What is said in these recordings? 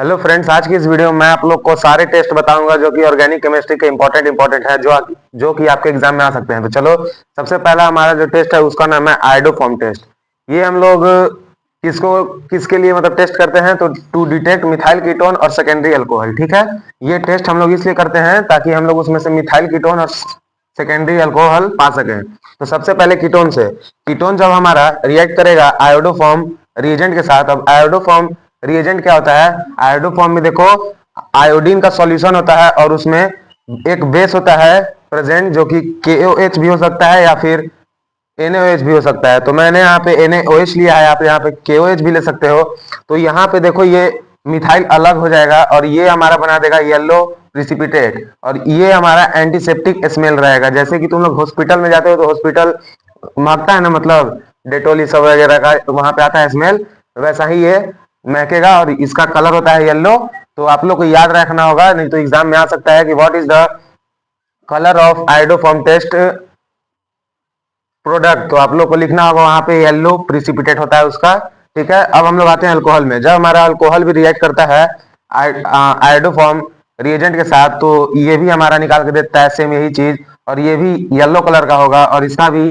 Hello friends, आज की इस वीडियो में मैं आप लोग को सारे टेस्ट बताऊंगा जो कि ऑर्गेनिक केमिस्ट्री के इंपॉर्टेंट है, जो कि आपके एग्जाम में आ सकते हैं। तो चलो, सबसे पहला हमारा जो टेस्ट है उसका नाम है आयोडोफॉर्म टेस्ट। ये हम लोग किसके लिए मतलब टेस्ट करते हैं, तो टू डिटेक्ट मिथाइल कीटोन और सेकेंडरी अल्कोहल। ठीक है, ये टेस्ट हम लोग इसलिए करते हैं ताकि हम लोग उसमें से मिथाइल कीटोन और सेकेंडरी अल्कोहल पा सकें। तो सबसे पहले कीटोन से, कीटोन जब हमारा रिएक्ट करेगा आयोडोफॉर्म रिएजेंट के साथ। अब आयोडोफॉर्म रिएजेंट क्या होता है? आयोडोफॉर्म में देखो, आयोडीन का सॉल्यूशन होता है और उसमें एक बेस होता है प्रेजेंट, जो कि KOH भी हो सकता है या फिर NaOH भी हो सकता है। तो मैंने यहाँ पे NaOH लिया है, आप यहाँ पे KOH भी ले सकते हो। तो यहाँ पे देखो, ये मिथाइल अलग हो जाएगा और ये हमारा बना देगा येलो प्रिसिपिटेट, और ये हमारा एंटीसेप्टिक स्मेल रहेगा। जैसे कि तुम लोग हॉस्पिटल में जाते हो तो हॉस्पिटल महकता है ना, मतलब डेटोल सब वगैरह का वहां पे आता है स्मेल, वैसा ही ये महकेगा और इसका कलर होता है येलो। तो आप लोग को याद रखना होगा, नहीं तो एग्जाम में आ सकता है कि what is the colour of iodoform test product. तो आप लोग को लिखना होगा वहां पे येलो प्रिसिपिटेट होता है उसका। ठीक है, अब हम लोग आते हैं अल्कोहल में। जब हमारा अल्कोहल भी रिएक्ट करता है आयोडोफॉर्म रिएजेंट के साथ, तो ये भी हमारा निकाल के देता है सेम यही चीज, और ये भी येलो कलर का होगा और इसका भी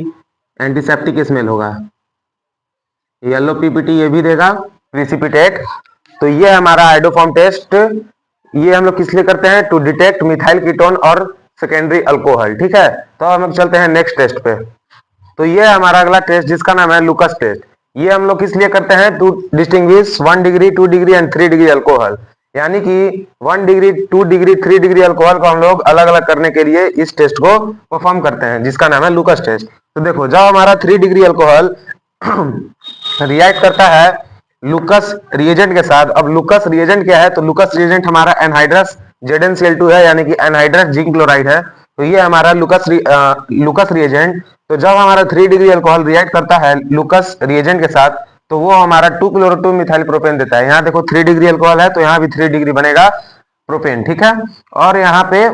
एंटीसेप्टिक स्मेल होगा। येलो पीपीटी ये भी देगा प्रिसिपिटेट। तो ये हमारा आयोडोफॉर्म टेस्ट, ये हम लोग किस लिए करते हैं? टू डिटेक्ट मिथाइल कीटोन और सेकेंडरी अल्कोहल। ठीक है, तो हम लोग चलते हैं नेक्स्ट टेस्ट पे। तो ये हमारा अगला टेस्ट जिसका नाम है लुकस टेस्ट। ये हम लोग किस लिए करते हैं? To distinguish 1 degree 2 degree and 3 degree alcohol. यानी कि 1 डिग्री 2 डिग्री 3 डिग्री अल्कोहल को हम लोग अलग अलग करने के लिए इस टेस्ट को परफॉर्म करते हैं, जिसका नाम है लुकस टेस्ट। तो देखो, जब हमारा 3 डिग्री अल्कोहल रिएक्ट करता है लुकस रिएजेंट के साथ। अब लुकस रिएजेंट क्या है? तो लुकस रिएजेंट हमारा एनहाइड्रस ZnCl2 है, यानी कि एनहाइड्रस जिंक क्लोराइड है। तो ये हमारा लुकस रिएजेंट। तो जब हमारा 3 डिग्री अल्कोहल रिएक्ट करता है लुकस रिएजेंट के साथ, तो वो हमारा 2 क्लोरो 2 मिथाइल प्रोपेन देता है। यहाँ देखो 3 डिग्री अल्कोहल है तो यहाँ भी 3 डिग्री बनेगा प्रोपेन। ठीक है, और यहाँ पे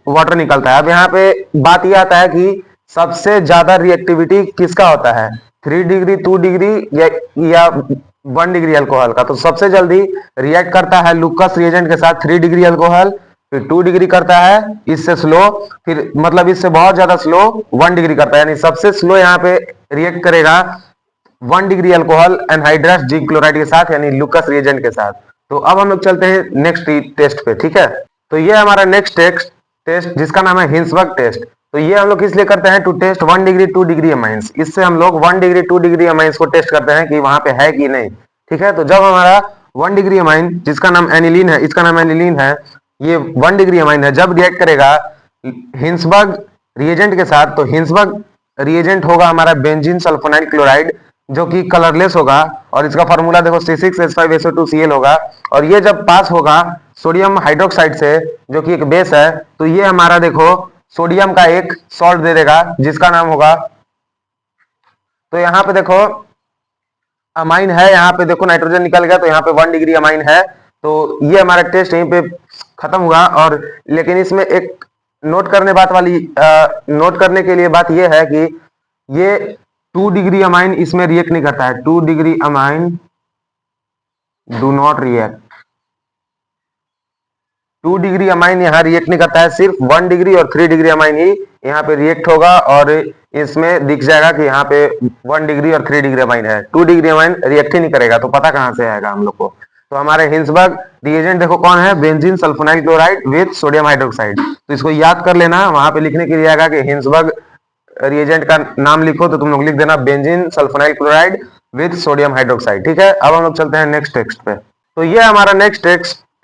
वाटर निकलता है। अब यहाँ पे बात यह आता है कि सबसे ज्यादा रिएक्टिविटी किसका होता है? 3 डिग्री 2 डिग्री या 1 डिग्री अल्कोहल का। तो सबसे जल्दी रिएक्ट करता है लुकस रिएजेंट के साथ 3 डिग्री अल्कोहल, फिर 2 डिग्री करता है इससे स्लो, फिर मतलब इससे बहुत ज्यादा स्लो 1 डिग्री करता है। यानी सबसे स्लो यहाँ पे रिएक्ट करेगा 1 degree alcohol anhydrous zinc chloride के साथ, यानी लुकस रिएजेंट के साथ। तो अब हम लोग चलते हैं नेक्स्ट टेस्ट पे। ठीक है, तो ये हमारा नेक्स्ट टेस्ट जिसका नाम है हिंसबर्ग टेस्ट। तो ये हम लोग किस लिए करते हैं? To test 1 degree 2 degree amines. इससे हम लोग 1 डिग्री 2 डिग्री अमाइंस को टेस्ट करते हैं कि वहां पे है कि नहीं। ठीक है, तो जब हमारा 1 डिग्री अमाइन जिसका नाम एनिलीन है, इसका नाम एनिलीन है, ये 1 डिग्री अमाइन है, जब रिएक्ट करेगा हिंसबर्ग रिएजेंट के साथ, तो हिंसबर्ग रिएजेंट होगा हमारा बेंजीन सल्फोनाइल क्लोराइड, जो कि कलरलेस होगा, और इसका फॉर्मूला देखो C6H5SO2Cl होगा। और ये जब पास होगा सोडियम हाइड्रोक्साइड से, जो कि एक बेस है, तो ये हमारा देखो सोडियम का एक सॉल्ट दे देगा जिसका नाम होगा, तो यहाँ पे देखो अमाइन है, यहाँ पे देखो नाइट्रोजन निकल गया तो यहाँ पे 1 डिग्री अमाइन है। तो ये हमारा टेस्ट यहीं पे खत्म हुआ। और लेकिन इसमें एक नोट करने के लिए बात ये है कि ये 2 डिग्री अमाइन इसमें रिएक्ट नहीं करता है। 2 degree amine do not react. 2 degree amine यहाँ रिएक्ट नहीं करता है, सिर्फ 1 डिग्री और 3 डिग्री अमाइन ही यहाँ पे रिएक्ट होगा, और इसमें दिख जाएगा कि यहाँ पे 1 डिग्री और 3 डिग्री अमाइन है। 2 डिग्री अमाइन रिएक्ट ही नहीं करेगा, तो पता कहाँ से आएगा हम लोग को? तो हमारे हिंसबर्ग रिएजेंट देखो कौन है? Benzene sulfonyl chloride with sodium hydroxide. तो इसको याद कर लेना, वहां पे लिखने के लिए आएगा कि हिंसबर्ग रिएजेंट का नाम लिखो तो तुम लोग लिख देना benzene sulfonyl chloride with sodium hydroxide. ठीक है, अब हम लोग चलते हैं नेक्स्ट टेक्स्ट पे। तो ये हमारा नेक्स्ट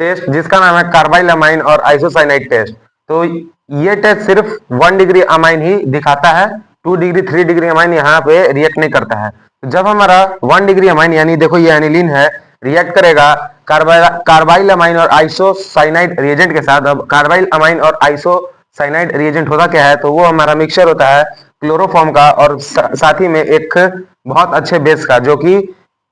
टेस्ट जिसका नाम है कार्बाइल अमाइन और आइसोसाइनाइड टेस्ट। तो ये टेस्ट सिर्फ 1 डिग्री अमाइन ही दिखाता है, 2 डिग्री 3 डिग्री अमाइन यहाँ पे रिएक्ट नहीं करता है। तो जब हमारा 1 डिग्री अमाइन, यानी देखो ये एनिलीन है, रिएक्ट करेगा कार्बाइल अमाइन और आइसोसाइनाइड रिएजेंट के साथ। अब कार्बाइल अमाइन और आइसोसाइनाइड रिएजेंट होता क्या है? तो वो हमारा मिक्सचर होता है क्लोरोफॉर्म का और साथ ही में एक बहुत अच्छे बेस का, जो कि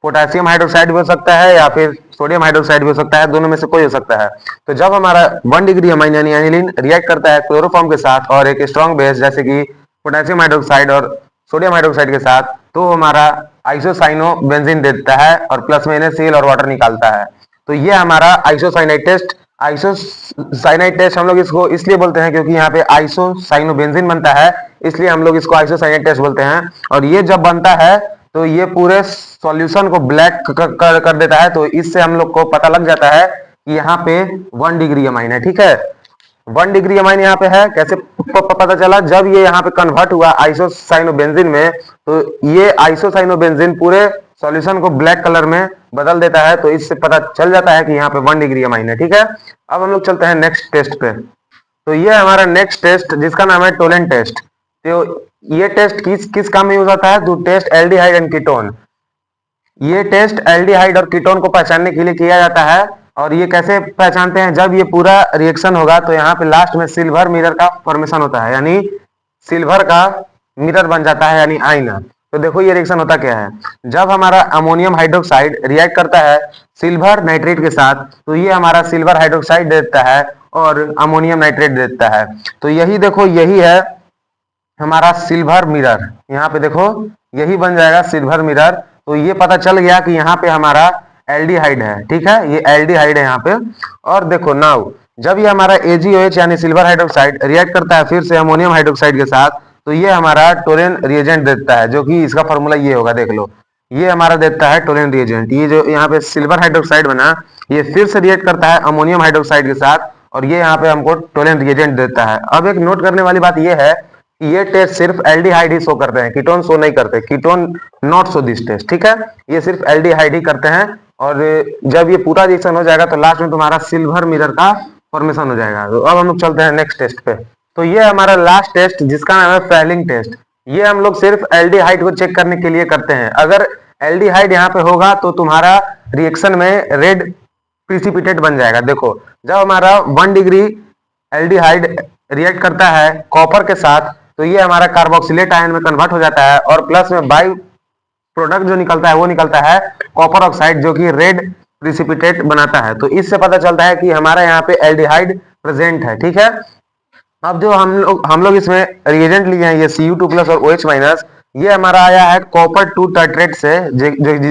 पोटेशियम हाइड्रोक्साइड भी हो सकता है या फिर सोडियम हाइड्रोक्साइड भी हो सकता है, दोनों में से कोई हो सकता है। तो जब हमारा 1 डिग्री अमाइन यानी एनिलीन रिएक्ट करता है क्लोरोफॉर्म के साथ और एक स्ट्रॉन्ग बेस जैसे कि पोटेशियम हाइड्रोक्साइड और सोडियम हाइड्रोक्साइड के साथ, तो हमारा आइसोसाइनो बेंजीन देता है और प्लस में NaCl और वाटर निकालता है। तो ये हमारा आइसोसाइनाइड टेस्ट। आइसोसाइनाइड टेस्ट हम लोग इसको इसलिए बोलते हैं क्योंकि यहाँ पे आइसोसाइनोबेंजीन बनता है, इसलिए हम लोग इसको आइसोसाइनाइड टेस्ट बोलते हैं। और ये जब बनता है तो ये पूरे सॉल्यूशन को ब्लैक कर देता है, तो इससे हम लोग को पता लग जाता है कि यहाँ पे 1 डिग्री अमाइन है। ठीक है, 1 डिग्री अमाइन यहाँ पे है। कैसे पता चला? जब ये यहाँ पे कन्वर्ट हुआ आइसोसाइनोबेंजीन में, तो ये आइसोसाइनोबेंजीन पूरे सॉल्यूशन को ब्लैक कलर में बदल देता है, तो इससे पता चल जाता है कि यहाँ पे 1 डिग्री अमाइन है। ठीक है, अब हम लोग चलते हैं नेक्स्ट टेस्ट पे। तो ये हमारा नेक्स्ट टेस्ट जिसका नाम है टोलेंट टेस्ट। तो ये टेस्ट किस काम में यूज होता है? To test aldehyde and ketone. ये टेस्ट एल्डिहाइड और कीटोन को पहचानने के लिए किया जाता है। और ये कैसे पहचानते हैं? जब ये पूरा रिएक्शन होगा तो यहाँ पे लास्ट में सिल्वर मिरर का फॉर्मेशन होता है, यानी सिल्वर का मिरर बन जाता है, यानी आईना। तो देखो ये रिएक्शन होता क्या है। जब हमारा अमोनियम हाइड्रोक्साइड रिएक्ट करता है सिल्वर नाइट्रेट के साथ, तो ये हमारा सिल्वर हाइड्रोक्साइड देता है और अमोनियम नाइट्रेट देता है। तो यही देखो, यही है हमारा सिल्वर मिरर। यहाँ पे देखो यही बन जाएगा सिल्वर मिरर। तो ये पता चल गया कि यहाँ पे हमारा एल्डिहाइड है। ठीक है, ये एल्डिहाइड है यहाँ पे। और देखो नाउ जब ये हमारा AgOH यानी सिल्वर हाइड्रोक्साइड रिएक्ट करता है फिर से अमोनियम हाइड्रोक्साइड के साथ, तो ये हमारा टोरेन रिएजेंट देता है, जो कि इसका फॉर्मूला ये होगा, देख लो। ये हमारा देता है टोरेन रिएजेंट। ये जो यहाँ पे सिल्वर हाइड्रोक्साइड बना, ये फिर से रिएक्ट करता है अमोनियम हाइड्रोक्साइड के साथ, और ये यहाँ पे हमको टोरेन रिएजेंट देता है। अब एक नोट करने वाली बात ये है कि ये टेस्ट सिर्फ एल्डिहाइड ही शो करते हैं, कीटोन शो नहीं करते। Ketone not show this test. ठीक है, ये सिर्फ एल्डिहाइड ही करते हैं। और जब ये पूरा रिएक्शन हो जाएगा तो लास्ट में तुम्हारा सिल्वर मिरर का फॉर्मेशन हो जाएगा। तो अब हम लोग चलते हैं नेक्स्ट टेस्ट पे। तो ये हमारा लास्ट टेस्ट जिसका नाम है फेलिंग टेस्ट। ये हम लोग सिर्फ एल्डिहाइड को चेक करने के लिए करते हैं। अगर एल्डिहाइड यहाँ पे होगा तो तुम्हारा रिएक्शन में रेड प्रिसिपिटेट बन जाएगा। देखो जब हमारा 1 डिग्री एल्डिहाइड रिएक्ट करता है कॉपर के साथ, तो ये हमारा कार्बोक्सिलेट आयन में कन्वर्ट हो जाता है, और प्लस में बाई प्रोडक्ट जो निकलता है वो निकलता है कॉपर ऑक्साइड, जो कि रेड प्रिसिपिटेट बनाता है। तो इससे पता चलता है कि हमारा यहाँ पे एल्डिहाइड प्रेजेंट है। ठीक है, अब जो हम लोग इसमें रिएजेंट लिए हैं, ये Cu2+ और OH माइनस, ये हमारा आया है कॉपर 2 टर्ट्रेट से,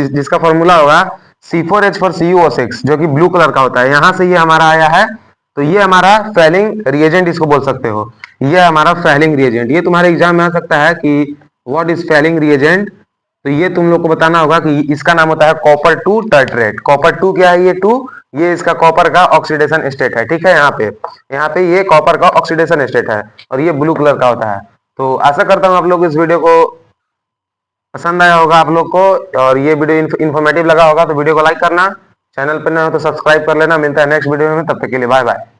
जिसका फॉर्मूला होगा C4H for CuO6, जो कि ब्लू कलर का होता है। यहां से ये हमारा आया है। तो ये हमारा फेलिंग रिएजेंट इसको बोल सकते हो। ये हमारा फेलिंग रिएजेंट। ये तुम्हारे एग्जाम में आ सकता है कि व्हाट इज फेलिंग रिएजेंट। तो ये तुम लोग को बताना होगा कि इसका नाम होता है कॉपर 2 टर्ट्रेट। कॉपर 2 क्या है? ये 2, ये इसका कॉपर का ऑक्सीडेशन स्टेट है। ठीक है, यहाँ पे ये कॉपर का ऑक्सीडेशन स्टेट है, और ये ब्लू कलर का होता है। तो आशा करता हूँ आप लोग इस वीडियो को पसंद आया होगा आप लोग को, और ये वीडियो इन्फॉर्मेटिव लगा होगा तो वीडियो को लाइक करना, चैनल पर नए हो तो सब्सक्राइब कर लेना। मिलता है नेक्स्ट वीडियो में, तब तक के लिए बाय बाय।